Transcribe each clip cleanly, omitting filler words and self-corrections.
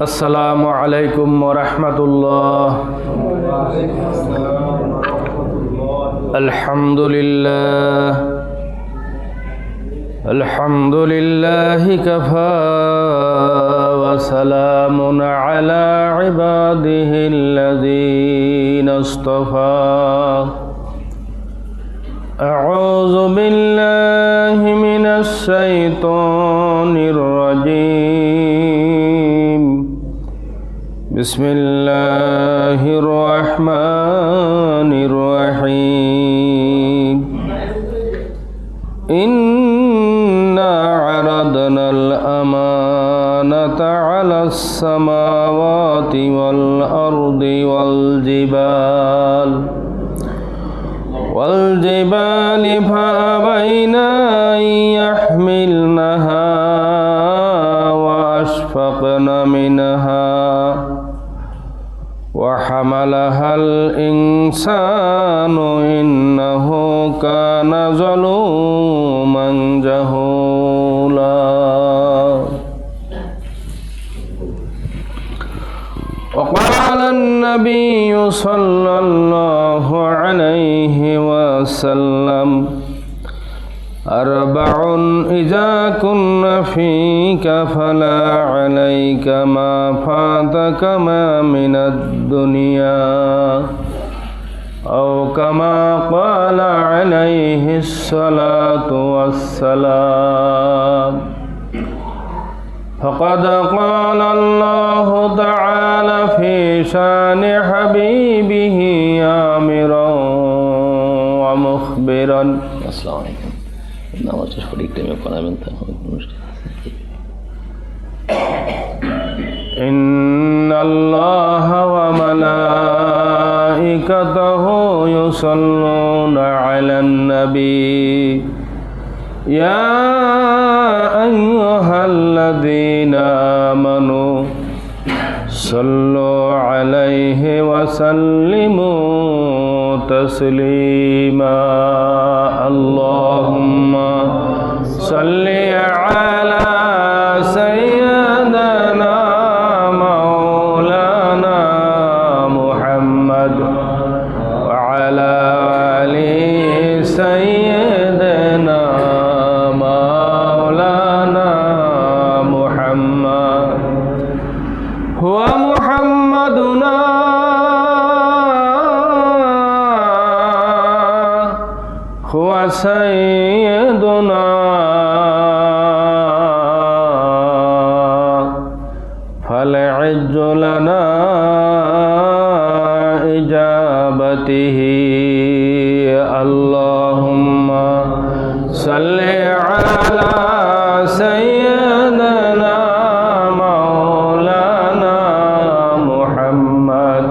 আসসালামু আলাইকুম ওয়া রাহমাতুল্লাহ। আলহামদুলিল্লাহি কাফা ওয়া সালামুন আলা ইবাদিহিল্লাযীনা ইসতাফা। আউযু বিল্লাহি মিনাশ শাইতানির রাজীম। বিসমিল্লাহির রহমানির রহিম। ইন্না আরাদনাল আমানাতা আলাস সামাওয়াতি ওয়াল আরদি ওয়াল জিবালি ফাআবাইনা আন ইয়াহমিলনাহা ওয়া আশফাকনা মিনহা وحملها الإنسان إنه كان ظلوما جهولا. وقال النبي صلى الله عليه وسلم: أربع إذا كن فيك فلا عليك ما فاتك ما من الدنيا، أو كما قال عليه الصلاة والسلام. فقد قال الله تعالى في شان حبيبه آمرا ومخبرا. السلام عليكم. নামাজ সঠিক টাইমে পড়াবেন তো অনুষ্ঠান। ইন্নাল্লাহা ওয়া মালাইকাতাহু ইউসাল্লুনা আলান নবী ইয়া আইয়ুহাল্লাযীনা আমানু সাল্লু আলাইহি ওয়া সাল্লিমু তাসলিমা। আল্লাহুম্মা সাল্লি আলা সাইয়্যিদিনা মাওলানা মুহাম্মদ ওয়া আলা আলি সাইয়্যিদিনা মাওলানা মুহাম্মদ হুয়া মুহাম্মাদুনা হুয়া সাইয়্যিদুনা ফাল'ইজ্জু লানা ইজাবাতিহি। আল্লাহুম্মা সাল্লি আলা সাইয়্যিদিনা মাওলানা মুহাম্মদ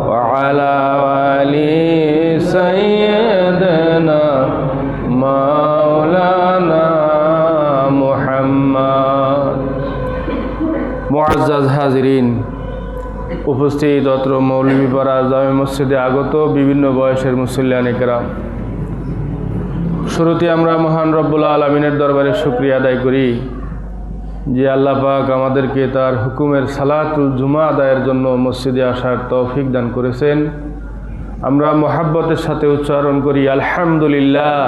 ওয়া আলা আলি সাইয়্যিদিনা মাওলানা মুহাম্মদ। মুআজ্জাজ হাজিরিন, উপস্থিত অত্র মৌলভীপাড়া জামে মসজিদে আগত বিভিন্ন বয়সের মুসল্লিয়ানে কেরাম, শুরুতে আমরা মহান রব্বুল আলামিনের দরবারে শুকরিয়া আদায় করি যে আল্লাহ পাক আমাদেরকে তার হুকুমের সালাতুল জুমা আদায়ের জন্য মসজিদে আসার তৌফিক দান করেছেন। আমরা মহাব্বতের সাথে উচ্চারণ করি আলহামদুলিল্লাহ।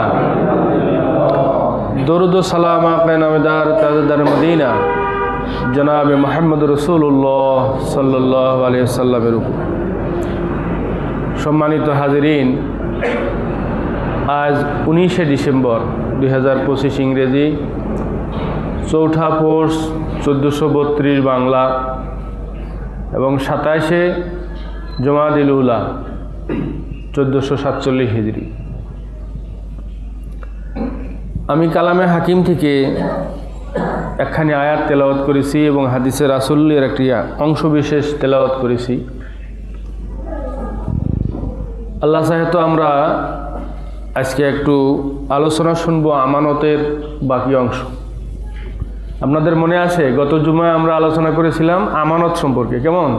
দরুদ ও সালাম আকা নামেদার তাজদার মদিনা জনাবে মুহাম্মদ রাসূলুল্লাহ সাল্লাল্লাহু আলাইহি ওয়াসাল্লামের উপর। সম্মানিত হাজিরিন, আজ 19শে ডিসেম্বর 2025 ইংরেজি, চৌঠা পৌষ 1432 বাংলা এবং 27শে জমাদিল উলা 1447 হিজরি। আমি কালামে হাকিম থেকে একখানি আয়াত তেলাওয়াত করেছি এবং হাদিসে রাসূলের একটি অংশ বিশেষ তেলাওয়াত করেছি। আল্লাহ সাহেব, আমরা আজকে একটু আলোচনা শুনবো আমানতের বাকি অংশ। আপনাদের মনে আছে গত জুমায় আমরা আলোচনা করেছিলাম আমানত সম্পর্কে, কেমন?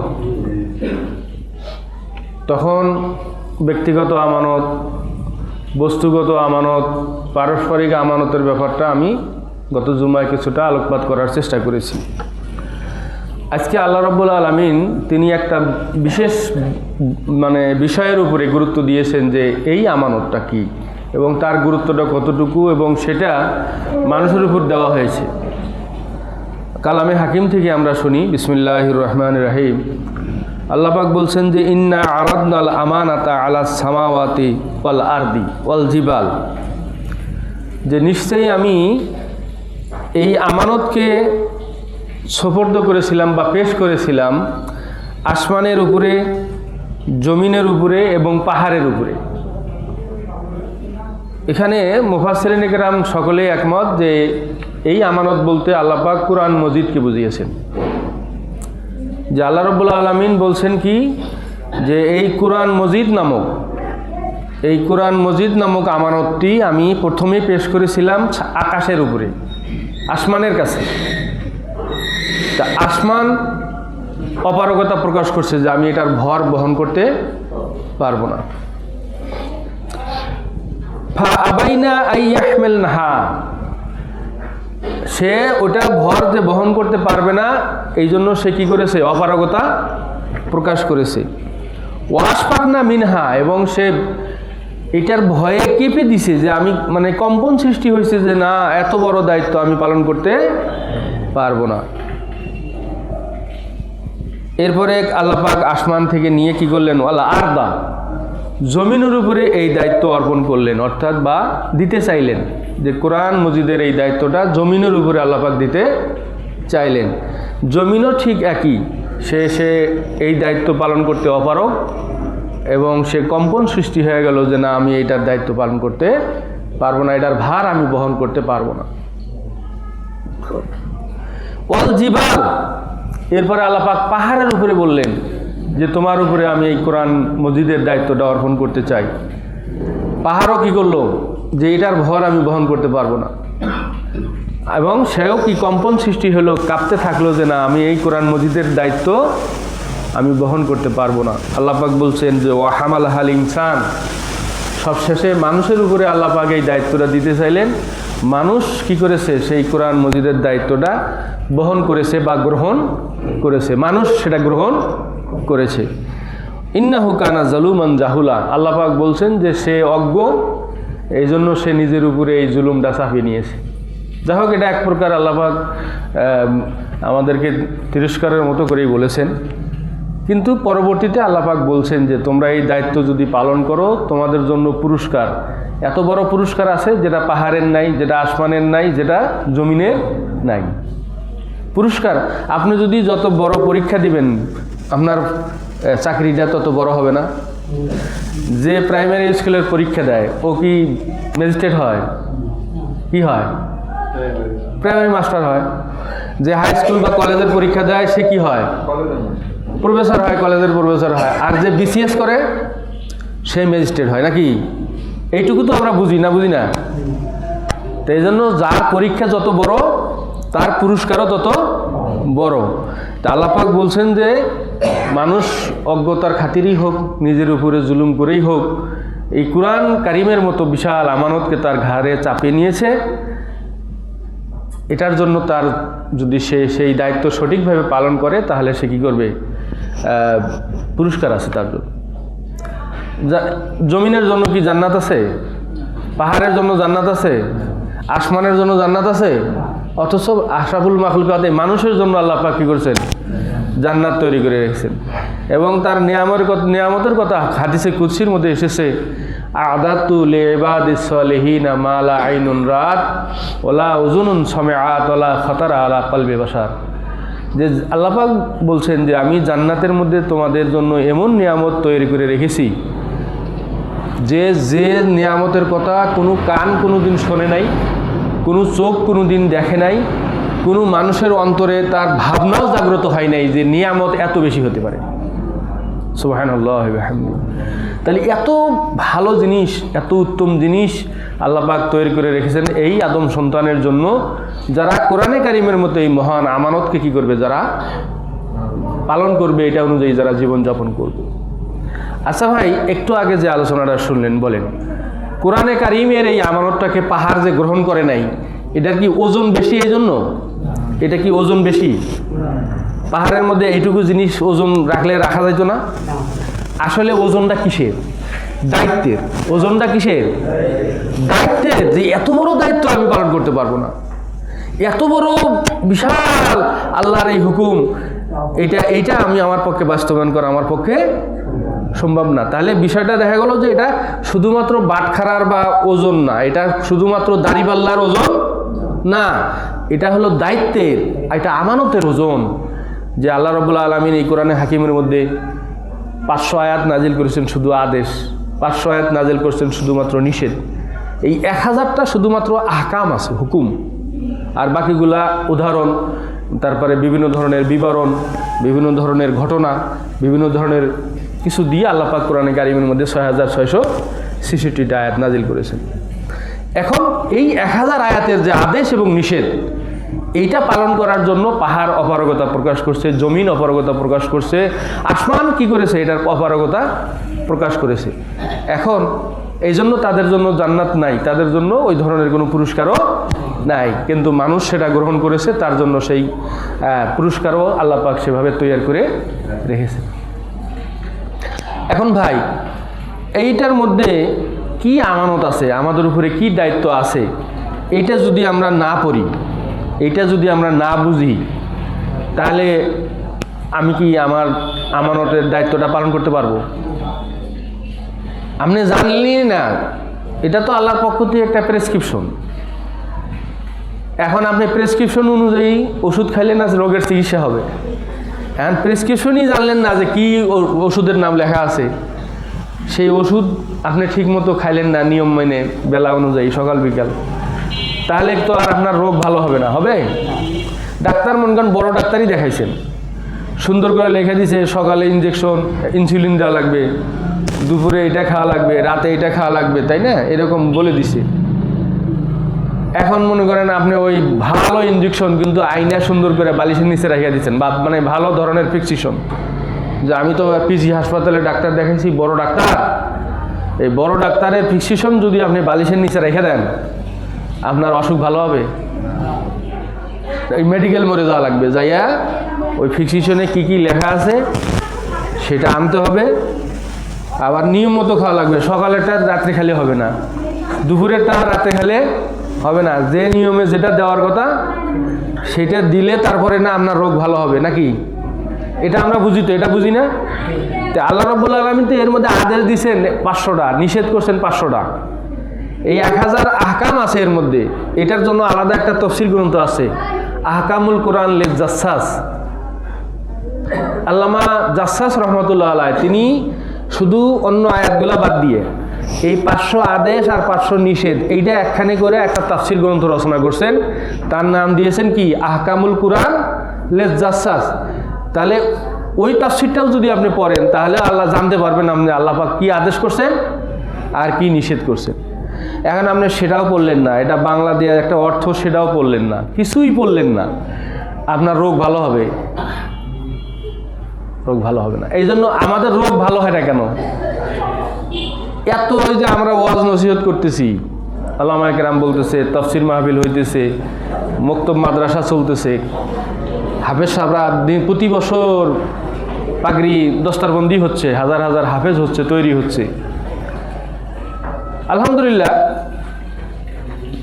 তখন ব্যক্তিগত আমানত, বস্তুগত আমানত, পারস্পরিক আমানতের ব্যাপারটা আমি গত জুমায় কিছুটা আলোকপাত করার চেষ্টা করেছি। আজকে আল্লাহ রাব্বুল আলামিন তিনি একটা বিশেষ বিষয়ের উপরে গুরুত্ব দিয়েছেন যে এই আমানতটা কি এবং তার গুরুত্বটা কতটুকু, এবং সেটা মানুষের উপর দেওয়া হয়েছে। কালামে হাকিম থেকে আমরা শুনি, বিসমিল্লাহির রহমানির রহিম। আল্লাহ পাক বলছেন যে ইন্না আরাদনাল আমানাতা আলাস সামাওয়াতি ওয়াল আরদি ওয়াল জিবাল, যে নিশ্চয়ই আমি এই আমানতকে সুপর্দ করেছিলাম বা পেশ করেছিলাম আসমানের উপরে, জমিনের উপরে এবং পাহাড়ের উপরে। এখানে মুফাসসিরিনে কেরাম সকলেই একমত যে এই আমানত বলতে আল্লাহ পাক কুরআন মজিদকে বুঝিয়েছেন। যে আল্লাহ রাব্বুল আলামিন বলছেন কি, যে এই কুরআন মজিদ নামক আমানতটি আমি প্রথমে পেশ করেছিলাম আকাশের উপরে, আসমানের কাছে। তা আসমান অপারগতা প্রকাশ করছে যে আমি এটার ভর বহন করতে পারবো না। ফাআবাইনা আইয়াহমিলনাহা, সে ওটা ভর যে বহন করতে পারবে না, এই জন্য সে কি করেছে, অপারগতা প্রকাশ করেছে। ওয়াশফাকনা মিনহা, এবং সে এটার ভয়ে কেঁপে দিছে যে আমি কম্পন সৃষ্টি হয়েছে যে না, এত বড় দায়িত্ব আমি পালন করতে পারবো না। এরপরে আল্লাহ পাক আসমান থেকে নিয়ে কি করলেন, ওয়ালা আরদা, জমিনের উপরে এই দায়িত্ব অর্পণ করলেন, অর্থাৎ বা দিতে চাইলেন, যে কোরআন মজিদের এই দায়িত্বটা জমিনের উপরে আল্লাহ পাক দিতে চাইলেন। জমিনও ঠিক একই, সে এই দায়িত্ব পালন করতে অপারগ, এবং সে কম্পন সৃষ্টি হয়ে গেল যে না, আমি এইটার দায়িত্ব পালন করতে পারবো না, এটার ভার আমি বহন করতে পারবো না। ওয়াল জিবাল, এরপরে আল্লাহ পাক পাহাড়ের উপরে বললেন যে তোমার উপরে আমি এই কোরআন মজিদের দায়িত্বটা অর্পণ করতে চাই। পাহাড়ও কি করলো, যে এটার ভর আমি বহন করতে পারবো না, এবং সেও কি কম্পন সৃষ্টি হলো, কাঁপতে থাকলো যে না, আমি এই কোরআন মজিদের দায়িত্ব আমি বহন করতে পারবো না। আল্লাহ পাক বলছেন যে ওয়া হামালাহাল ইনসান, সবশেষে মানুষের উপরে আল্লাহ পাক এই দায়িত্বটা দিতে চাইলেন। মানুষ কি করেছে, সেই কোরআন মজিদের দায়িত্বটা বহন করেছে বা গ্রহণ করেছে, মানুষ সেটা গ্রহণ করেছে। ইন্নাহু কানা জালুমান জাহুলা, আল্লাহ পাক বলছেন যে সে অজ্ঞ, এই জন্য সে নিজের উপরে এই জুলুমটা চাপিয়ে নিয়েছে। যাই হোক, এটা এক প্রকার আল্লাহ পাক আমাদেরকে তিরস্কারের মতো করেই বলেছেন, কিন্তু পরবর্তীতে আল্লাহ পাক বলছেন যে তোমরা এই দায়িত্ব যদি পালন করো, তোমাদের জন্য পুরস্কার, এত বড় পুরস্কার আছে যেটা পাহাড়ের নাই, যেটা আসমানের নাই, যেটা জমিনের নাই। পুরস্কার, আপনি যদি যত বড় পরীক্ষা দিবেন, আপনার চাকরিটা তত বড় হবে না। যে প্রাইমারি স্কুলের পরীক্ষা দেয়, ও কি ম্যাজিস্ট্রেট হয়? কি হয়? প্রাইমারি মাস্টার হয়। যে হাই স্কুল বা কলেজের পরীক্ষা দেয়, সে কি হয়? প্রফেসর হয়, কলেজের প্রফেসর হয়। আর যে বিসিএস করে, সে ম্যাজিস্ট্রেট হয়, নাকি? এইটুকু তো আমরা বুঝি না। তো এই জন্য যার পরীক্ষা যত বড়, তার পুরস্কারও তত বড়। তা আল্লাহ পাক বলছেন যে মানুষ অজ্ঞতার খাতিরই হোক, নিজের উপরে জুলুম করেই হোক, এই কুরআন কারিমের মতো বিশাল আমানতকে তার ঘাড়ে চাপিয়ে নিয়েছে। এটার জন্য তার যদি সে সেই দায়িত্ব সঠিকভাবে পালন করে, তাহলে সে কী করবে, পুরস্কার আছে তার জন্য। জমিনের জন্য কি জান্নাত আছে? পাহাড়ের জন্য জান্নাত আছে? আসমানের জন্য জান্নাত আছে? অথচ আশরাফুল মাখলুকাত মানুষের জন্য আল্লাহ পাক কি করছেন, জান্নাত তৈরি করে রেখেছেন। এবং তার নিয়ামতের কথা হাদিসে কুদসির মধ্যে এসেছে, আদাতু লিইবাদিস সালিহিনা মা লা আইনুন রাত ওয়ালা উযুনুন সামিআত ওয়ালা খাতারা আলা কলবি বাশার। যে আল্লাহ পাক বলছেন যে আমি জান্নাতের মধ্যে তোমাদের জন্য এমন নিয়ামত তৈরি করে রেখেছি, যে নিয়ামতের কথা কোনো কান কোনো দিন শোনে নাই, কোনো চোখ কোনো দিন দেখে নাই, কোনো মানুষের অন্তরে তার ভাবনাও জাগ্রত হয় নাই যে নিয়ামত এত বেশি হতে পারে। সুবহানাল্লাহ ওয়া বিহামদিহি। তাহলে এত ভালো জিনিস, এত উত্তম জিনিস আল্লাহ পাক তৈরি করে রেখেছেন এই আদম সন্তানের জন্য, যারা কোরআনে কারিমের মতো এই মহান আমানতকে কি করবে, যারা পালন করবে, এটা অনুযায়ী যারা জীবনযাপন করবে। আচ্ছা ভাই, একটু আগে যে আলোচনাটা শুনলেন, বলেন কোরআনে কারিমের এই আমানতটাকে পাহাড় যে গ্রহণ করে নাই, এটার কি ওজন বেশি? এই জন্য এটা কি ওজন বেশি? পাহাড়ের মধ্যে এইটুকু জিনিস ওজন রাখলে রাখা যেত না? আসলে ওজনটা কিসের? দায়িত্বের। ওজনটা কিসের? দায়িত্বের। যে এত বড় দায়িত্ব আমি পালন করতে পারবো না, এত বড় বিশাল আল্লাহর এই হুকুম, এইটা আমি আমার পক্ষে বাস্তবায়ন করা আমার পক্ষে সম্ভব না। তাহলে বিষয়টা দেখা গেল যে এটা শুধুমাত্র বাটখারার বা ওজন না, এটা শুধুমাত্র দাড়িপাল্লার ওজন না, এটা হলো দায়িত্বের, এটা আমানতের ওজন। যে আল্লাহ রাব্বুল আলামিন এই কোরআনে হাকিমের মধ্যে 500 আয়াত নাজিল করেছেন শুধু আদেশ, 500 আয়াত নাজিল করেছেন শুধুমাত্র নিষেধ। এই 1000টা শুধুমাত্র আহকাম আছে, হুকুম, আর বাকিগুলা উদাহরণ, তারপরে বিভিন্ন ধরনের বিবরণ, বিভিন্ন ধরনের ঘটনা, বিভিন্ন ধরনের কিছু দিয়ে আল্লাহ পাক কোরআনে কারিমের মধ্যে 6666টা আয়াত নাজিল করেছেন। এখন এই 1000 আয়াতের যে আদেশ এবং নিষেধ, এইটা পালন করার জন্য পাহাড় অপারগতা প্রকাশ করছে, জমিন অপারগতা প্রকাশ করছে, আসমান কি করেছে এটার অপারগতা প্রকাশ করেছে। এখন এই জন্য তাদের জন্য জান্নাত নাই, তাদের জন্য ওই ধরনের কোনো পুরস্কারও নাই, কিন্তু মানুষ সেটা গ্রহণ করেছে, তার জন্য সেই পুরস্কারও আল্লাহ পাক সেভাবে তৈরি করে রেখেছে। এখন ভাই, এইটার মধ্যে কি আমানত আছে, আমাদের উপরে কি দায়িত্ব আছে, এটা যদি আমরা না পড়ি, এটা যদি আমরা না বুঝি, তাহলে আমি কি আমার আমানতের দায়িত্বটা পালন করতে পারবো? আপনি জানলেন না, এটা তো আল্লাহর পক্ষ থেকে একটা প্রেসক্রিপশন। এখন আপনি প্রেসক্রিপশন অনুযায়ী ওষুধ খাইলেন না, রোগের চিকিৎসা হবে। এখন প্রেসক্রিপশনই জানলেন না যে কি ওষুধের নাম লেখা আছে, সেই ওষুধ আপনি ঠিক মতো খাইলেন না নিয়ম মেনে বেলা অনুযায়ী সকাল বিকাল, তাহলে তো আর আপনার রোগ ভালো হবে না। হবে? ডাক্তার মনে করেন বড় ডাক্তারই দেখাইছেন, সুন্দর করে লেখা দিছে সকালে ইনজেকশন, ইনসুলিন দেওয়া লাগবে, দুপুরে এটা খাওয়া লাগবে, রাতে এটা খাওয়া লাগবে, তাই না? এরকম বলে দিছে। এখন মনে করেন আপনি ওই ভালো ইনজেকশন কিন্তু আইনা সুন্দর করে বালিশের নিচে রাখিয়া দিচ্ছেন, বা মানে ভালো ধরনের প্রেসক্রিপশন। যে আমি তো পিজি হাসপাতালে ডাক্তার দেখাইছি, বড় ডাক্তার, এই বড় ডাক্তারের প্রেসক্রিপশন যদি আপনি বালিশের নিচে রেখে দেন, আপনার অসুখ ভালো হবে? এই মেডিকেল মোড়ে যাওয়া লাগবে, যাইয়া ওই প্রেসক্রিপশনে কী কী লেখা আছে সেটা আনতে হবে, আবার নিয়ম মতো খাওয়া লাগবে। সকালেরটা রাত্রে খেলে হবে না, দুপুরেরটা রাত্রে খেলে হবে না, যে নিয়মে যেটা দেওয়ার কথা সেটা দিলে তারপরে না আপনার রোগ ভালো হবে নাকি? এটা আমরা বুঝি তো, এটা বুঝি না? তো আল্লাহ রাব্বুল আলামিন তো এর মধ্যে আদেশ দিয়েছেন 500টা, নিষেধ করছেন 500টা। এই 1000 আহকাম আছে এর মধ্যে, এটার জন্য আলাদা একটা তফসির গ্রন্থ আছে, আহকামুল কোরআন লিল জাসাস। আল্লামা জাসাস রহমতুল্লাহ আলাইহি তিনি শুধু অন্য আয়াতগুলা বাদ দিয়ে এই 500 আদেশ আর 500 নিষেধ এইটা একখানে করে একটা তাফসির গ্রন্থ রচনা করছেন, তার নাম দিয়েছেন কি? আহকামুল কোরআন লিল জাসাস। তাহলে ওই তাফসিরটাও যদি আপনি পড়েন, তাহলে আল্লাহ জানতে পারবেন আপনি আল্লাহ পাক কি আদেশ করছেন আর কি নিষেধ করছেন। এখন আপনি সেটাও পড়লেন না, এটা বাংলা দিয়ে একটা অর্থ সেটাও পড়লেন না, কিছুই পড়লেন না, আপনার রোগ ভালো হবে? রোগ ভালো হবে না। এই জন্য আমাদের রোগ ভালো হয় না কেন? এত ওই যে আমরা ওয়াজ নসিহত করতেছি, আল্লামা কেরাম বলতেছে, তাফসির মাহফিল হইতেছে, মক্তব মাদ্রাসা চলতেছে, হাফেজ সাহেবরা প্রতি বছর পাগড়ি দস্তারবন্দি হচ্ছে, হাজার হাজার হাফেজ হচ্ছে, তৈরি হচ্ছে, আলহামদুলিল্লাহ।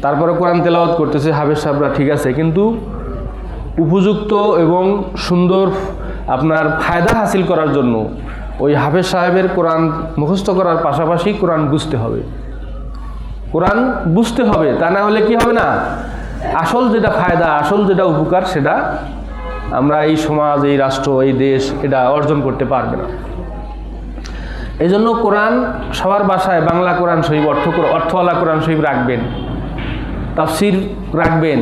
তারপরে কোরআন তেলাওয়াত করতেছে হাফেজ সাহেবরা, ঠিক আছে, কিন্তু উপযুক্ত এবং সুন্দর আপনার ফায়দা হাসিল করার জন্য ওই হাফেজ সাহেবের কোরআন মুখস্থ করার পাশাপাশি কোরআন বুঝতে হবে, কোরআন বুঝতে হবে। তা না হলে কি হবে না, আসল যেটা ফায়দা, আসল যেটা উপকার, সেটা আমরা এই সমাজ, এই রাষ্ট্র, এই দেশ এটা অর্জন করতে পারবে না। এই জন্য কোরআন সবার বাসায় বাংলা কোরআন শরীফ, অর্থওয়ালা কোরআন শরীফ রাখবেন, তাফসির রাখবেন,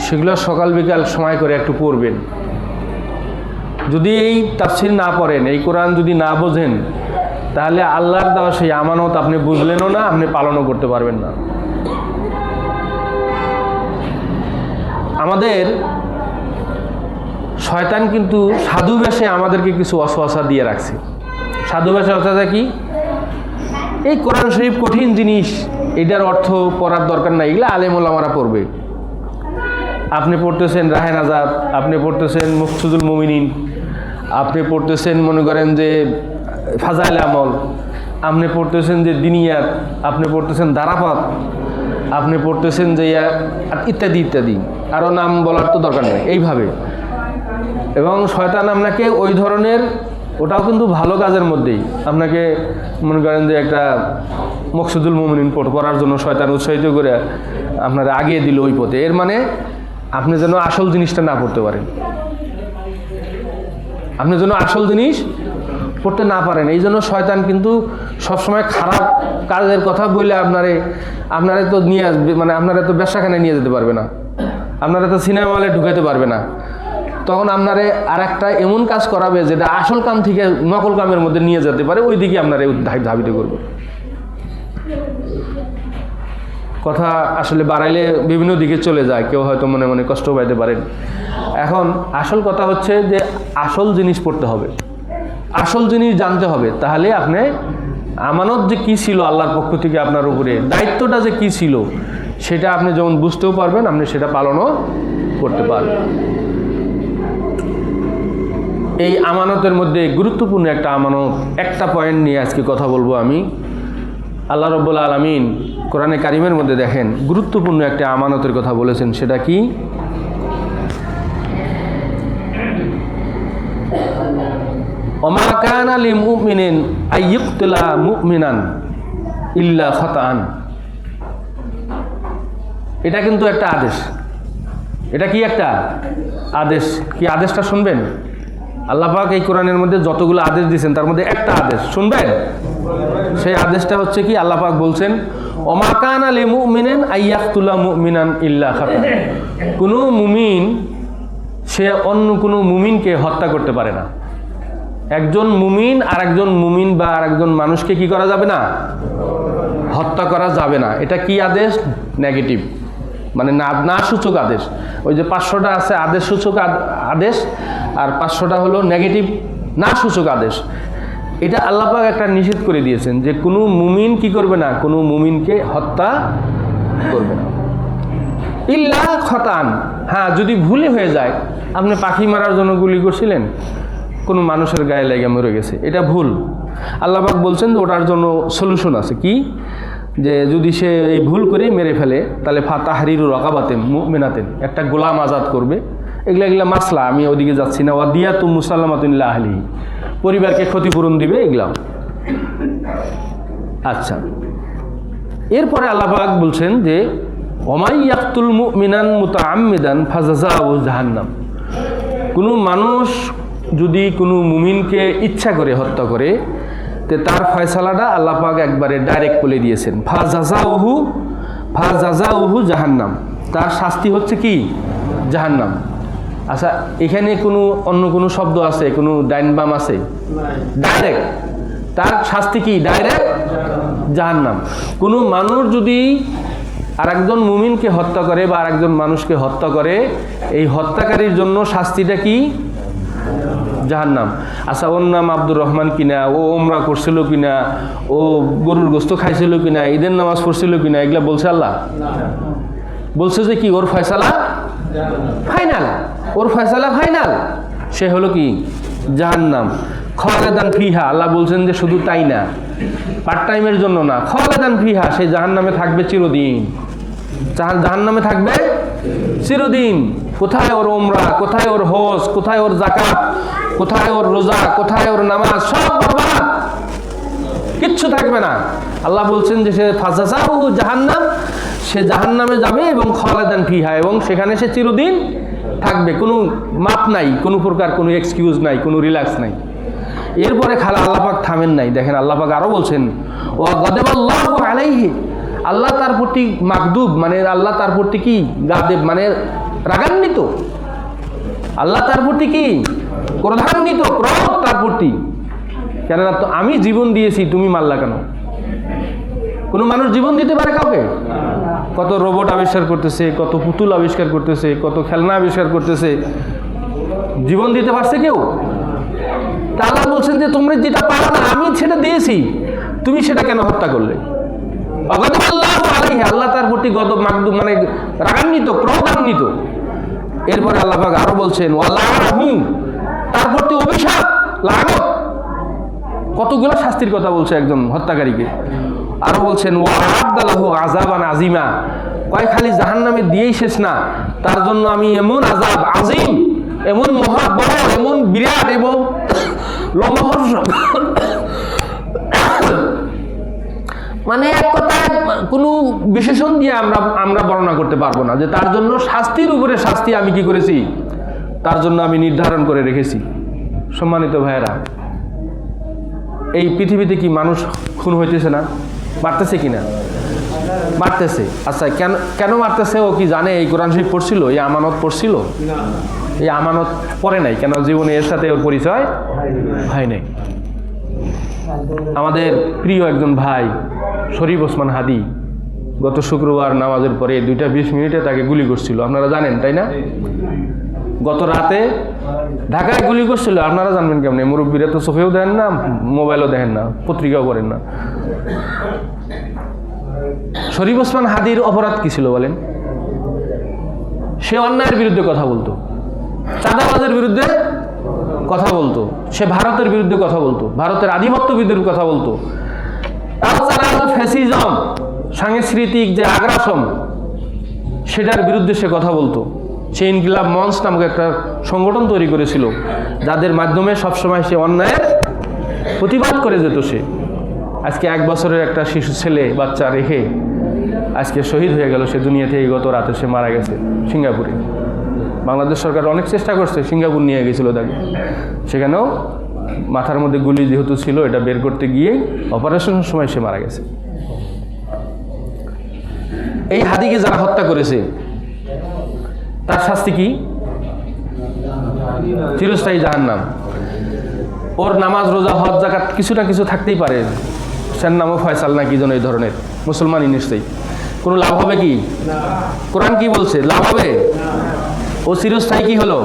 সেগুলো সকাল বিকাল সময় করে একটু পড়বেন। যদি এই তাফসির না পড়েন, এই কোরআন যদি না বোঝেন, তাহলে আল্লাহর দেওয়া সেই আমানত আপনি বুঝলেনও না, আপনি পালনও করতে পারবেন না। আমাদের শয়তান কিন্তু সাধু বেশে আমাদেরকে কিছু ওয়াসওয়াসা দিয়ে রাখছে। সাধু বেশে ওয়াসওয়াসা কি? এই কোরআন শরীফ কঠিন জিনিস, এটার অর্থ পড়ার দরকার নাই, এগুলো আলেম ওলামারা পড়বে। আপনি পড়তেছেন রাহে নাজাত, আপনি পড়তেছেন মুকসুদুল মুমিনিন, আপনি পড়তেছেন মনে করেন যে ফাজাইল আমল, আপনি পড়তেছেন যে দিনিয়াত, আপনি পড়তেছেন দারাপাত, আপনি পড়তেছেন যে ইত্যাদি ইত্যাদি, আরও নাম বলার তো দরকার নেই। এইভাবে এবং শয়তান আপনাকে ওই ধরনের, ওটাও কিন্তু ভালো কাজের মধ্যেই, আপনাকে মনে করেন যে একটা মকসুদুল মুমিনিন পড়ার জন্য শয়তান উৎসাহিত করে আপনারা আগিয়ে দিল ওই পথে। এর মানে আপনি যেন আসল জিনিসটা না পড়তে পারেন, আপনি যেন আসল জিনিস পড়তে না পারেন। এই জন্য শয়তান কিন্তু সবসময় খারাপ কাজের কথা বলে আপনারা তো নিয়ে আসবে, মানে আপনারা তো ব্যবসাখানায় নিয়ে যেতে পারবে না, আপনারা তো সিনেমা হলে ঢুকাতে পারবে না। তখন আপনারে আর একটা এমন কাজ করাবে যেটা আসল কাম থেকে নকল কামের মধ্যে নিয়ে যেতে পারে, ওই দিকে আপনারা ধাবিত করবে। কথা আসলে বাড়াইলে বিভিন্ন দিকে চলে যায়, কেউ হয়তো মনে মনে কষ্ট পাইতে পারেন। এখন আসল কথা হচ্ছে যে আসল জিনিস পড়তে হবে, আসল জিনিস জানতে হবে, তাহলে আপনি আমানত যে কি ছিল আল্লাহর পক্ষ থেকে আপনার উপরে, দায়িত্বটা যে কি ছিল সেটা আপনি যেমন বুঝতেও পারবেন, আপনি সেটা পালনও করতে পারবেন। এই আমানতের মধ্যে গুরুত্বপূর্ণ একটা আমানত, একটা পয়েন্ট নিয়ে আজকে কথা বলবো আমি। আল্লাহ রাব্বুল আলামিন কোরআনে কারিমের মধ্যে দেখেন গুরুত্বপূর্ণ একটা আমানতের কথা বলেছেন, সেটা কি? ওমা কানা লিমুমিনিন আইয়ুকতালা মুমিনান ইল্লা খাতাআন। এটা কিন্তু একটা আদেশ। এটা কি একটা আদেশ? কি আদেশটা শুনবেন? আল্লাহ পাক এই কোরআনের মধ্যে যতগুলো আদেশ দিয়েছেন তার মধ্যে একটা আদেশ শুনবেন। সেই আদেশটা হচ্ছে কি? আল্লাহ পাক বলছেন ওমা কানা লিমুমিনিন আইয়াকতুলা মুমিনান ইল্লা খাতাআন। কোনো মুমিন সে অন্য কোনো মুমিনকে হত্যা করতে পারে না। একজন মুমিন আর একজন মুমিন বা আর একজন মানুষকে কি করা যাবে না? হত্যা করা যাবে না। এটা কি আদেশ? নেগেটিভ, মানে না সূচক আদেশ। ওই যে 500টা আছে আদেশ সূচক আদেশ, আর 500টা হলো নেগেটিভ না সূচক আদেশ। এটা আল্লাহ পাক একটা নিষেধ করে দিয়েছেন যে কোনো মুমিন কি করবে না, কোনো মুমিনকে হত্যা করবে না ইল্লা খাতাআন। হ্যাঁ, যদি ভুলে হয়ে যায়, আপনি পাখি মারার জন্য গুলি করছিলেন, কোনো মানুষের গায়ে লেগে মরে গেছে, এটা ভুল। আল্লাহ পাক বলছেন যে ওটার জন্য সলিউশন আছে। কি? যে যদি সে এই ভুল করে মেরে ফেলে তাহলে তাহরিরু রাকাবাতিন মুমিনাতিন, একটা গোলাম আজাদ করবে। এগুলা মাসলা, আমি ওদিকে যাচ্ছি না। ওয়াদিয়াতু মুসাল্লামাতুন ইলা আহলিহি, পরিবারকে ক্ষতিপূরণ দিবে এগুলা। আচ্ছা, এরপরে আল্লাহ পাক বলছেন যে ওমাই ইয়াকতুল মুমিনান মুতাআম্মিদান ফাজাযাউহু জাহান্নাম। কোনো মানুষ যদি কোনো মুমিনকে ইচ্ছা করে হত্যা করে, তে তার ফয়সালাটা আল্লাহ পাক একবারে ডাইরেক্ট বলে দিয়েছেন, ফাজাযাউহু জাহান্নাম, তার শাস্তি হচ্ছে কি? জাহান্নাম। আচ্ছা, এখানে কোনো অন্য কোনো শব্দ আছে, কোনো ডাইন বাম আছে? ডাইরেক্ট তার শাস্তি কি? ডাইরেক্ট জাহান্নাম। কোনো মানুষ যদি আরেকজন মুমিনকে হত্যা করে বা আরেকজন মানুষকে হত্যা করে, এই হত্যাকারীর জন্য শাস্তিটা কি? জাহান্নাম। আচ্ছা, ওর নাম আব্দুর রহমান কিনা, ও ওমরা করছিল কিনা, ও গরুর গোস্ত খাইছিল কিনা, ঈদের নামাজ পড়ছিল কিনা, এগুলা বলছে আল্লাহ? বলছে যে কি? ওর ফয়সালা ফাইনাল, ওর ফয়সালা ফাইনাল, সে হলো কি? জাহান্নাম। খালিদান ফিহা, আল্লাহ বলছেন যে শুধু তাই না, পার্ট টাইমের জন্য না, খালিদান ফিহা, সে জাহান্নামে থাকবে চিরদিন। জাহান্নামে থাকবে চিরদিন। কোথায় ওর ওমরা, কোথায় ওর হজ, কোথায় ওর যাকাত, কোথায় ওর রোজা, কোথায় ওর নামাজ, সব বরবাদ, কিচ্ছু থাকবে না। আল্লাহ বলছেন যে সে ফাজাযাউহু জাহান্নাম, সে জাহান্নামে যাবে এবং খালিদান ফিহা, এবং সেখানে সে চিরদিন থাকবে। কোনো মাপ নাই, কোনো প্রকার কোনো এক্সকিউজ নাই, কোনো রিল্যাক্স নাই। এরপরে আল্লাহ পাক থামেন নাই, দেখেন আল্লাহ পাক আরো বলছেন ওয়া গাদাবাল্লাহু আলাইহি, আল্লাহ তার প্রতি মাকদুব, মানে আল্লাহ তার প্রতি কি? গাদেব, মানে রাগান্বিত। আল্লাহ তার প্রতি কি? ক্রোধান্বিত, ক্রোধ তার প্রতি। কেননা তো আমি জীবন দিয়েছি, তুমি মারলা কেন? কোনো মানুষ জীবন দিতে পারে কাউকে? কত রোবট আবিষ্কার করতেছে, কত পুতুল আবিষ্কার করতেছে, কত খেলনা আবিষ্কার করতেছে, জীবন দিতে পারছে কেউ? তা আল্লাহ বলছেন যে তোমরা যেটা পারো না, আমি সেটা দিয়েছি, তুমি সেটা কেন হত্যা করলে? আল্লাহ তার প্রতি গদব, মাকদুব, মানে রাগান্বিত, ক্রোধান্বিত। এরপরে আল্লাহ পাক আরো বলছেন ওয়ালাহুম, তার প্রতি অভিশাপ, লানত। কতগুলো শাস্তির কথা বলছে একজন হত্যাকারীকে। আরো বলছেন ওয়াআদালাহু আযাবান আযীমা, কয় খালি জাহান্নামে দিয়েই শেষ না, তার জন্য আমি এমন আযাব আযীম, এমন মহা বড়, এমন বিরাট এবং লোমহর্ষক, মানে এক কথায় কোনো বিশেষণ দিয়ে আমরা বর্ণনা করতে পারবো না, যে তার জন্য শাস্তির উপরে শাস্তি আমি কি করেছি, তার জন্য আমি নির্ধারণ করে রেখেছি। সম্মানিত ভাইয়েরা, এই পৃথিবীতে কি মানুষ খুন হইতেছে না? মারতেছে কিনা? মারতেছে। আচ্ছা, কেন কেন মারতেছে? ও কি জানে এই কোরআন শরীফ পড়ছিল, এই আমানত পড়ছিল? এই আমানত পড়ে নাই। কেন? জীবনে এর সাথে ওর পরিচয় হয় নাই। আমাদের প্রিয় একজন ভাই শরীফ ওসমান হাদি গত শুক্রবার নামাজের পরে 2:20 তাকে গুলি করছিল, আপনারা জানেন তাই না? গত রাতে ঢাকায় গুলি করছিল। আপনারা জানবেন কেমনে? মুরব্বীরা তো চোখেও দেখেন না, মোবাইলও দেখেন না, পত্রিকাও করেন না। শরীফ ওসমান হাদির অপরাধ কি ছিল বলেন? সে অন্যায়ের বিরুদ্ধে কথা বলতো, চাঁদাবাজের বিরুদ্ধে কথা বলতো, সে ভারতের বিরুদ্ধে কথা বলতো, ভারতের আধিপত্যবিদের কথা বলতো, ফ্যাসিজম, সাংস্কৃতিক যে আগ্রাসন, সেটার বিরুদ্ধে সে কথা বলতো। সে ইনকিলাব মঞ্চ নামক একটা সংগঠন তৈরি করেছিল, যাদের মাধ্যমে সবসময় সে অন্যায়ের প্রতিবাদ করে যেত। সে আজকে 1 বছরের একটা শিশু ছেলে বাচ্চা রেখে আজকে শহীদ হয়ে গেল। সে দুনিয়া থেকে গত রাতে সে মারা গেছে সিঙ্গাপুরে। বাংলাদেশ সরকার অনেক চেষ্টা করছে, সিঙ্গাপুর নিয়ে গেছিল তাকে, সেখানেও মাথার মধ্যে গুলি যেহেতু ছিল, এটা বের করতে গিয়েই অপারেশনের সময় সে মারা গেছে। এই হাদিকে যারা হত্যা করেছে তার শাস্তি কি? চিরস্থায়ী জাহান্নাম। ওর নামাজ, রোজা, হজ, যাকাত কিছু না কিছু থাকতেই পারে, সের নামও ফয়সাল না কি যেন এই ধরনের, মুসলমানই নিশ্চয়ই। কোনো লাভ হবে কি? কোরআন কি বলছে? লাভ হবে? ও চিরস্থায়ী কি হলো?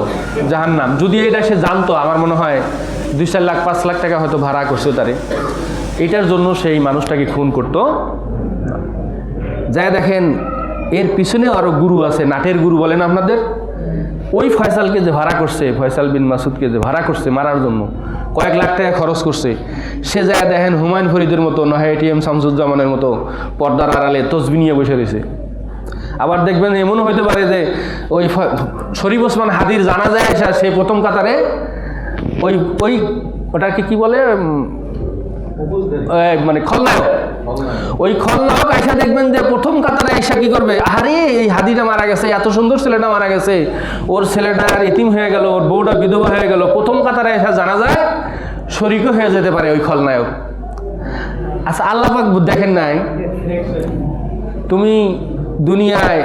জাহান্নাম। যদি এটা সে জানতো, আমার মনে হয় 2-4 লাখ 5 লাখ টাকা হয়তো ভাড়া করছে তারে, এটার জন্য সেই মানুষটাকে খুন করতো। যাই দেখেন, এর পিছনে আরো গুরু আছে, নাটের গুরু বলেন আপনাদের। ওই ফয়সালকে যে ভাড়া করছে, ফয়সাল বিন মাসুদকে যে ভাড়া করছে মারার জন্য, কয়েক লাখ টাকা খরচ করছে, সে যায় দেখেন হুমায়ুন ফরিদের মতো, নয় এটিএম শামসুজ্জামানের মতো পর্দার আড়ালে তসবি নিয়ে বসে রয়েছে। আবার দেখবেন এমনও হইতে পারে যে ওই শরীফ ওসমান হাদির জানাজায় আসা সে প্রথম কাতারে, ওই ওটাকে কি বলে, মানে খলনায়ক, ওই খলনায়ক আয়সা দেখবেন যে প্রথম কাতারে আয়সা কি করবে, আরে এই হাদিটা মারা গেছে, এত সুন্দর ছেলেটা মারা গেছে, ওর ছেলেটা আর ইতিম হয়ে গেল, ওর বউটা বিধবা হয়ে গেল, প্রথম কাতারে আয়সা জানা যায় শরীকও হয়ে যেতে পারে ওই খলনায়ক। আচ্ছা, আল্লাহ পাক দেখেন নাই তুমি দুনিয়ায়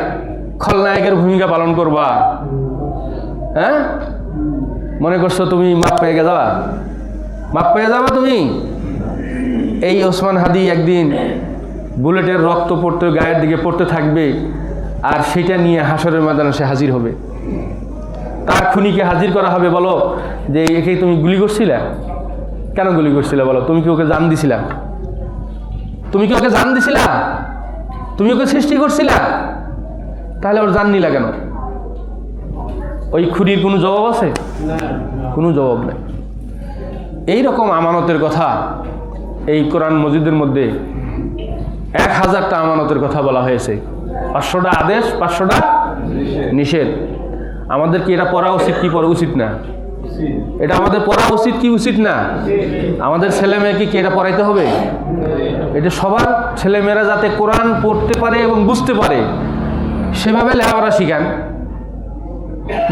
খলনায়কের ভূমিকা পালন করবা, হ্যাঁ? মনে করছো তুমি মাপ পেয়ে যাবা? মাপ পেয়ে যাবা তুমি? এই ওসমান হাদি একদিন বুলেটের রক্ত পড়তে, গায়ের দিকে পড়তে থাকবে, আর সেটা নিয়ে হাসরের ময়দানে সে হাজির হবে। তার খুনিকে হাজির করা হবে, বলো যে একে তুমি গুলি করছিলা, কেন গুলি করছিলা বলো? তুমি কি ওকে জান দিছিলা? তুমি কি ওকে জান দিছিলা? তুমি ওকে সৃষ্টি করছিলা? তাহলে ওর জান নিলা কেন? ওই খুনির কোনো জবাব আছে? কোনো জবাব নেই। এইরকম আমানতের কথা এই কোরআন মজিদের মধ্যে 1000টা আমানতের কথা বলা হয়েছে। 500টা আদেশ, 500টা নিষেধ। আমাদের কি এটা পড়া উচিত কি পড়া উচিত না? এটা আমাদের পড়া উচিত কি উচিত না? আমাদের ছেলে মেয়েকে কি এটা পড়াইতে হবে? এটা সবার ছেলেমেয়েরা যাতে কোরআন পড়তে পারে এবং বুঝতে পারে সেভাবে লেখাপড়া শিখান,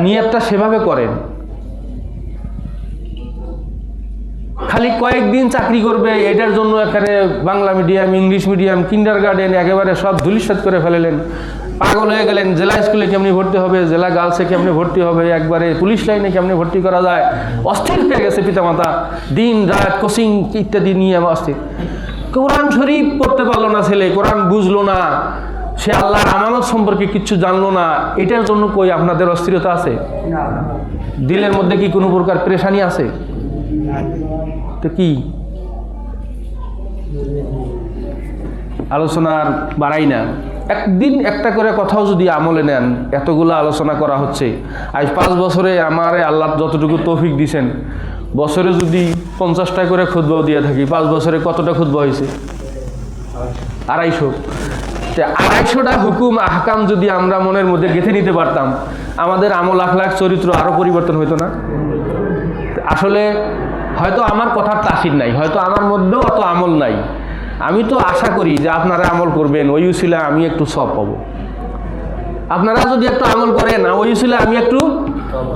নিয়তটা সেভাবে করেন। খালি কয়েকদিন চাকরি করবে এটার জন্য এখানে Bangla medium, English medium, kindergarten একেবারে সব ধুলিসাৎ করে ফেলেলেন, পাগল হয়ে গেলেন। জেলা স্কুলে কেমনি ভর্তি হবে, জেলা গার্লসে কেমনি ভর্তি হবে, একবারে পুলিশ লাইনে কেমনি ভর্তি করা যায়, অস্থির হয়ে গেছে পিতামাতা। দিন রাত কোচিং ইত্যাদি নিয়ে অস্থির। কোরআন শরীফ পড়তে পারলো না ছেলে, কোরআন বুঝলো না, সে আল্লাহর আমানত সম্পর্কে কিচ্ছু জানলো না, এটার জন্য কই আপনাদের অস্থিরতা আছে? দিলের মধ্যে কি কোনো প্রকার পেরেশানি আছে? তো কি আলোচনা আর বাড়াই না, একদিন একটা করে কথাও যদি আমলে নেন, এতগুলো আলোচনা করা হচ্ছে, আজ 5 বছরে আমারে আল্লাহ যতটুকু তৌফিক দিয়েছেন, বছরে যদি 50টা করে খুতবাও দিয়ে থাকি, 5 বছরে কতটা খুতবা হয়েছে? 250। 250টা হুকুম আহকাম যদি আমরা মনের মধ্যে গেঁথে নিতে পারতাম, আমাদের আমল আখলাক চরিত্র আরও পরিবর্তন হইতো না? আসলে হয়তো আমার কথার তাসির নাই, হয়তো আমার মধ্যেও অত আমল নাই। আমি তো আশা করি যে আপনারা আমল করবেন, ওই উসিলা আমি একটু সওয়াব পাবো। আপনারা যদি একটু আমল করেন, ওই উসিলা আমি একটু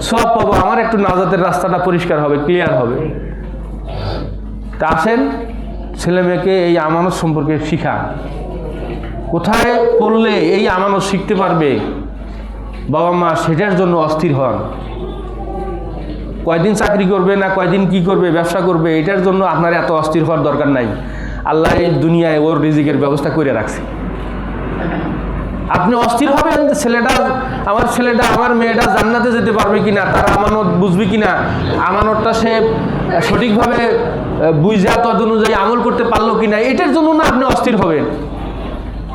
সওয়াব পাবো, আমার একটু নাজাতের রাস্তাটা পরিষ্কার হবে, ক্লিয়ার হবে। তা আসেন, ছেলে মেয়েকে এই আমানত সম্পর্কে শিখা, কোথায় পড়লে এই আমানত শিখতে পারবে বাবা মা সেটার জন্য অস্থির হন। কয়দিন চাকরি করবে না কয়দিন কি করবে, ব্যবসা করবে, এটার জন্য আপনার এত অস্থির হওয়ার দরকার নাই। আল্লাহ এই দুনিয়ায় ওর রিজিকের ব্যবস্থা করে রাখছে। আপনি অস্থির হবেন আমার ছেলেটা আমার মেয়েটা জান্নাতে যেতে পারবে কিনা, তার আমানত বুঝবে কিনা, আমানতটা সে সঠিকভাবে বুঝা তদ অনুযায়ী আমল করতে পারলো কিনা, এটার জন্য না আপনি অস্থির হবেন,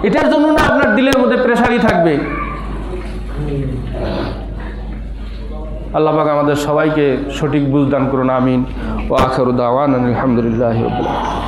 এটার জন্য না আপনার দিলের মধ্যে প্রেসারই থাকবে। আল্লাহ পাক আমাদের সবাইকে সঠিক বুঝ দান করুন, আমিন। ওয়া আখিরু দাওয়ানা আলহামদুলিল্লাহি রাব্বিল আলামিন।